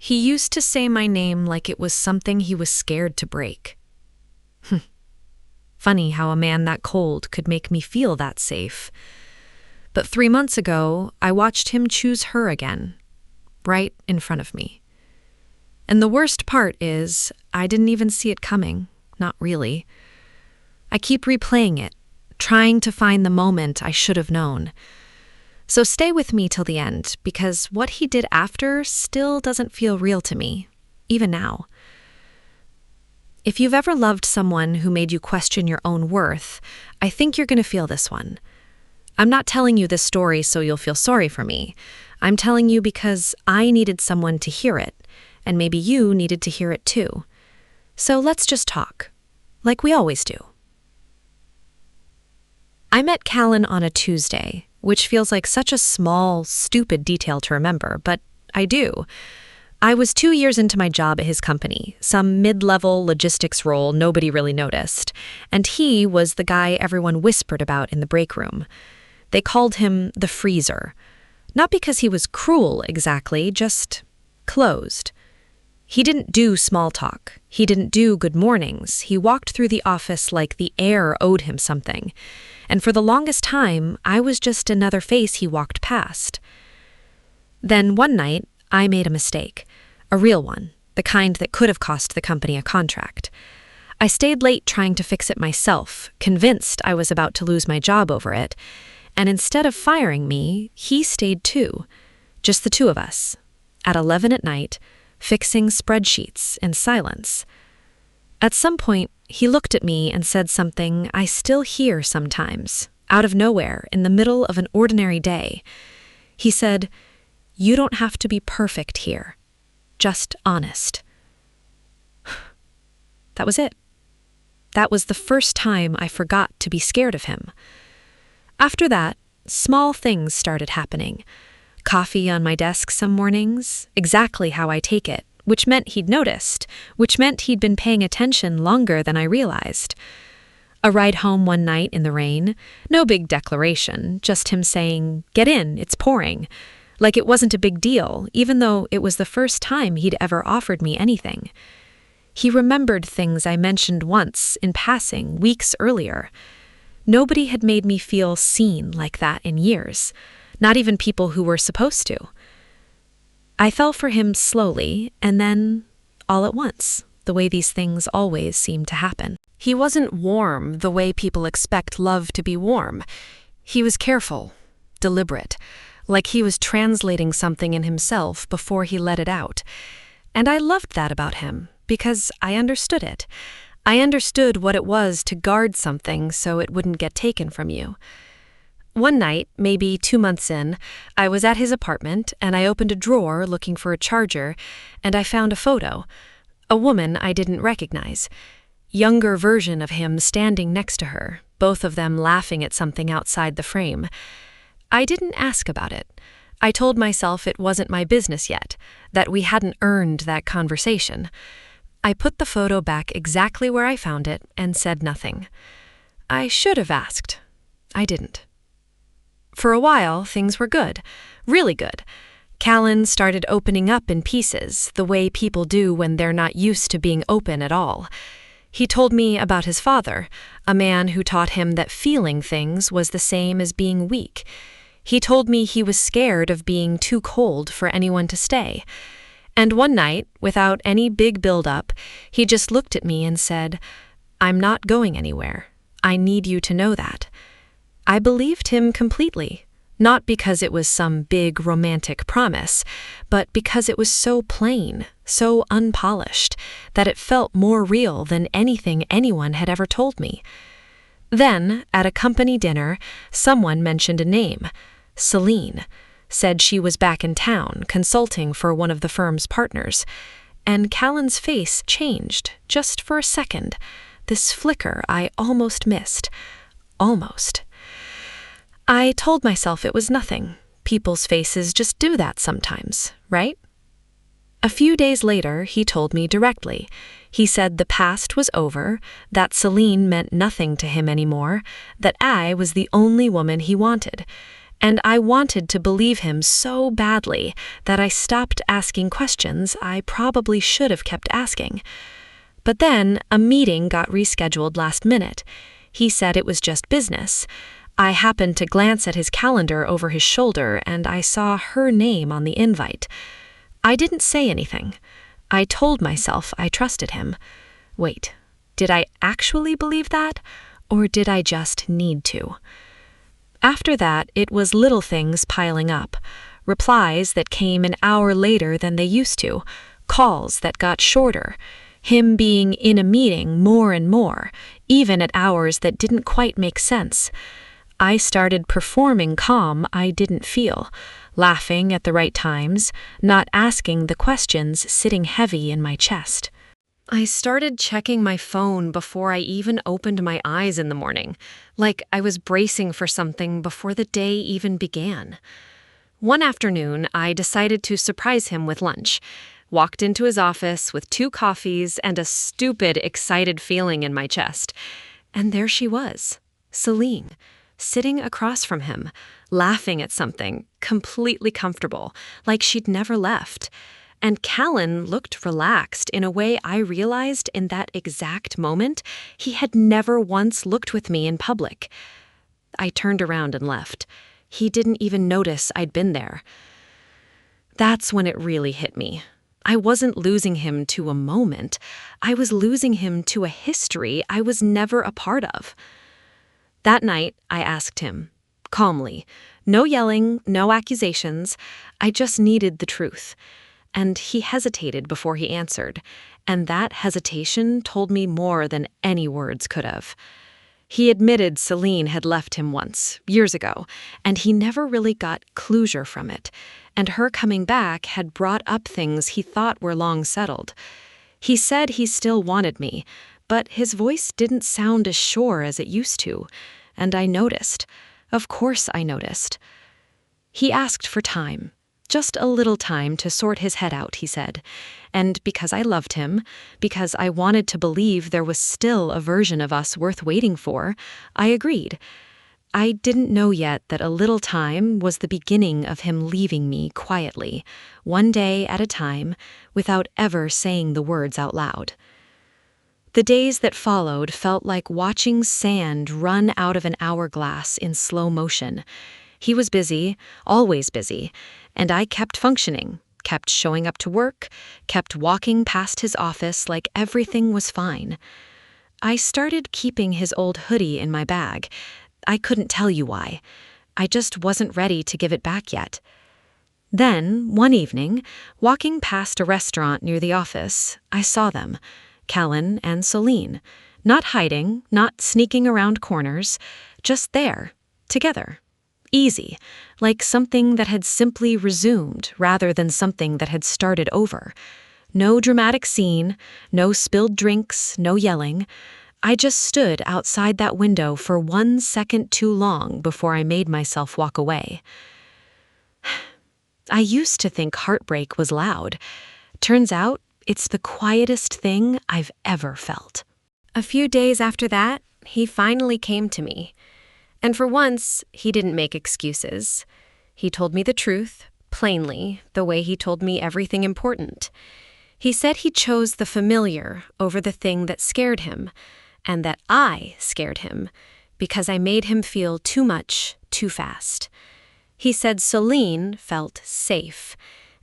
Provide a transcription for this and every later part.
He used to say my name like it was something he was scared to break. Funny how a man that cold could make me feel that safe. But 3 months ago, I watched him choose her again, right in front of me. And the worst part is, I didn't even see it coming, not really. I keep replaying it, trying to find the moment I should have known. So stay with me till the end, because what he did after still doesn't feel real to me, even now. If you've ever loved someone who made you question your own worth, I think you're going to feel this one. I'm not telling you this story so you'll feel sorry for me. I'm telling you because I needed someone to hear it, and maybe you needed to hear it too. So let's just talk, like we always do. I met Callan on a Tuesday, which feels like such a small, stupid detail to remember, but I do. I was 2 years into my job at his company, some mid-level logistics role nobody really noticed, and he was the guy everyone whispered about in the break room. They called him the freezer. Not because he was cruel exactly, just closed. He didn't do small talk. He didn't do good mornings. He walked through the office like the air owed him something. And for the longest time, I was just another face he walked past. Then one night, I made a mistake. A real one, the kind that could have cost the company a contract. I stayed late trying to fix it myself, convinced I was about to lose my job over it. And instead of firing me, he stayed too. Just the two of us, at 11 at night, fixing spreadsheets in silence. At some point, he looked at me and said something I still hear sometimes, out of nowhere, in the middle of an ordinary day. He said, "You don't have to be perfect here. Just honest." That was it. That was the first time I forgot to be scared of him. After that, small things started happening. Coffee on my desk some mornings, exactly how I take it, which meant he'd noticed, which meant he'd been paying attention longer than I realized. A ride home one night in the rain, no big declaration, just him saying, "Get in, it's pouring," like it wasn't a big deal, even though it was the first time he'd ever offered me anything. He remembered things I mentioned once, in passing, weeks earlier. Nobody had made me feel seen like that in years, not even people who were supposed to. I fell for him slowly, and then all at once, the way these things always seem to happen. He wasn't warm the way people expect love to be warm. He was careful, deliberate, like he was translating something in himself before he let it out. And I loved that about him, because I understood it. I understood what it was to guard something so it wouldn't get taken from you. One night, maybe 2 months in, I was at his apartment and I opened a drawer looking for a charger, and I found a photo. A woman I didn't recognize. Younger version of him standing next to her, both of them laughing at something outside the frame. I didn't ask about it. I told myself it wasn't my business yet, that we hadn't earned that conversation. I put the photo back exactly where I found it and said nothing. I should have asked. I didn't. For a while, things were good, really good. Callan started opening up in pieces, the way people do when they're not used to being open at all. He told me about his father, a man who taught him that feeling things was the same as being weak. He told me he was scared of being too cold for anyone to stay. And one night, without any big build-up, he just looked at me and said, "I'm not going anywhere. I need you to know that." I believed him completely, not because it was some big romantic promise, but because it was so plain, so unpolished, that it felt more real than anything anyone had ever told me. Then, at a company dinner, someone mentioned a name, Celine. Said she was back in town, consulting for one of the firm's partners. And Callan's face changed, just for a second. This flicker I almost missed. Almost. I told myself it was nothing. People's faces just do that sometimes, right? A few days later, he told me directly. He said the past was over, that Celine meant nothing to him anymore, that I was the only woman he wanted. And I wanted to believe him so badly that I stopped asking questions I probably should have kept asking. But then a meeting got rescheduled last minute. He said it was just business. I happened to glance at his calendar over his shoulder and I saw her name on the invite. I didn't say anything. I told myself I trusted him. Wait, did I actually believe that? Or did I just need to? After that, it was little things piling up. Replies that came an hour later than they used to. Calls that got shorter. Him being in a meeting more and more, even at hours that didn't quite make sense. I started performing calm I didn't feel, laughing at the right times, not asking the questions sitting heavy in my chest. I started checking my phone before I even opened my eyes in the morning, like I was bracing for something before the day even began. One afternoon, I decided to surprise him with lunch. Walked into his office with 2 coffees and a stupid, excited feeling in my chest. And there she was, Celine, sitting across from him, laughing at something, completely comfortable, like she'd never left. And Callan looked relaxed in a way I realized in that exact moment he had never once looked with me in public. I turned around and left. He didn't even notice I'd been there. That's when it really hit me. I wasn't losing him to a moment. I was losing him to a history I was never a part of. That night, I asked him, calmly, no yelling, no accusations. I just needed the truth. And he hesitated before he answered, and that hesitation told me more than any words could have. He admitted Celine had left him once, years ago, and he never really got closure from it, and her coming back had brought up things he thought were long settled. He said he still wanted me, but his voice didn't sound as sure as it used to, and I noticed. Of course I noticed. He asked for time. Just a little time to sort his head out, he said. And because I loved him, because I wanted to believe there was still a version of us worth waiting for, I agreed. I didn't know yet that a little time was the beginning of him leaving me quietly, one day at a time, without ever saying the words out loud. The days that followed felt like watching sand run out of an hourglass in slow motion. He was busy, always busy, and I kept functioning, kept showing up to work, kept walking past his office like everything was fine. I started keeping his old hoodie in my bag. I couldn't tell you why. I just wasn't ready to give it back yet. Then, one evening, walking past a restaurant near the office, I saw them, Callan and Celine, not hiding, not sneaking around corners, just there, together. Easy, like something that had simply resumed rather than something that had started over. No dramatic scene, no spilled drinks, no yelling. I just stood outside that window for 1 second too long before I made myself walk away. I used to think heartbreak was loud. Turns out, it's the quietest thing I've ever felt. A few days after that, he finally came to me. And for once, he didn't make excuses. He told me the truth, plainly, the way he told me everything important. He said he chose the familiar over the thing that scared him, and that I scared him, because I made him feel too much, too fast. He said Celine felt safe,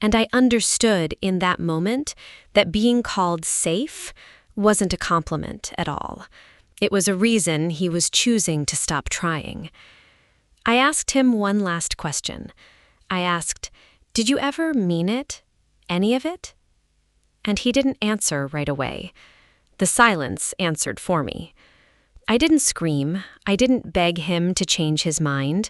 and I understood in that moment that being called safe wasn't a compliment at all. It was a reason he was choosing to stop trying. I asked him one last question. I asked, "Did you ever mean it? Any of it?" And he didn't answer right away. The silence answered for me. I didn't scream. I didn't beg him to change his mind.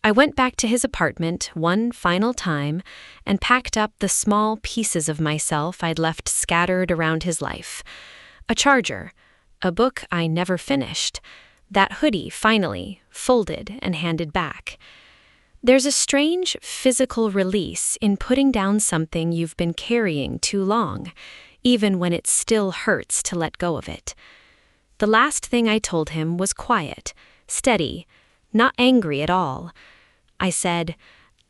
I went back to his apartment one final time and packed up the small pieces of myself I'd left scattered around his life. A charger, a book I never finished, that hoodie finally, folded and handed back. There's a strange physical release in putting down something you've been carrying too long, even when it still hurts to let go of it. The last thing I told him was quiet, steady, not angry at all. I said,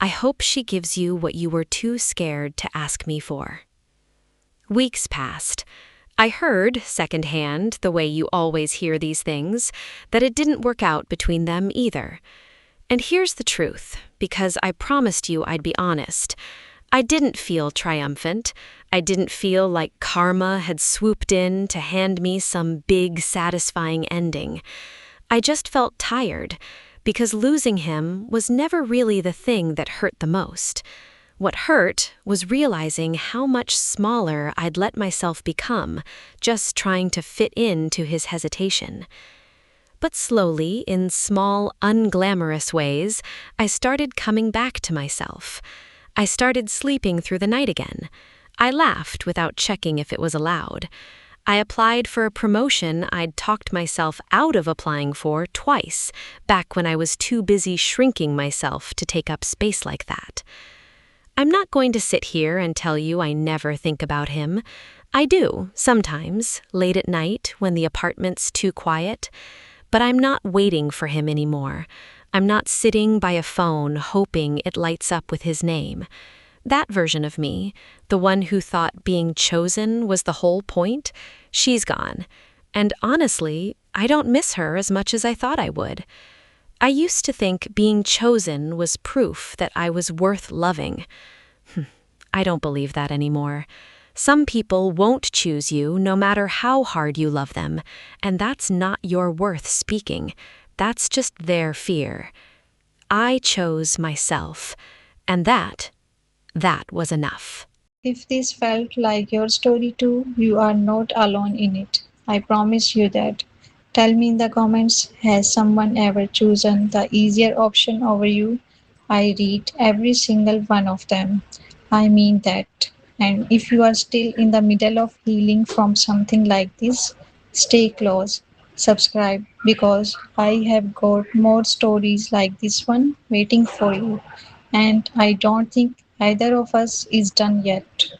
I hope she gives you what you were too scared to ask me for. Weeks passed. I heard, secondhand, the way you always hear these things, that it didn't work out between them either. And here's the truth, because I promised you I'd be honest. I didn't feel triumphant. I didn't feel like karma had swooped in to hand me some big, satisfying ending. I just felt tired, because losing him was never really the thing that hurt the most. What hurt was realizing how much smaller I'd let myself become, just trying to fit into his hesitation. But slowly, in small, unglamorous ways, I started coming back to myself. I started sleeping through the night again. I laughed without checking if it was allowed. I applied for a promotion I'd talked myself out of applying for twice, back when I was too busy shrinking myself to take up space like that. I'm not going to sit here and tell you I never think about him. I do, sometimes, late at night when the apartment's too quiet. But I'm not waiting for him anymore. I'm not sitting by a phone hoping it lights up with his name. That version of me, the one who thought being chosen was the whole point, she's gone. And honestly, I don't miss her as much as I thought I would. I used to think being chosen was proof that I was worth loving. I don't believe that anymore. Some people won't choose you no matter how hard you love them, and that's not your worth speaking. That's just their fear. I chose myself, and that was enough. If this felt like your story too, you are not alone in it. I promise you that. Tell me in the comments, has someone ever chosen the easier option over you? I read every single one of them. I mean that. And if you are still in the middle of healing from something like this, stay close, subscribe, because I have got more stories like this one waiting for you. And I don't think either of us is done yet.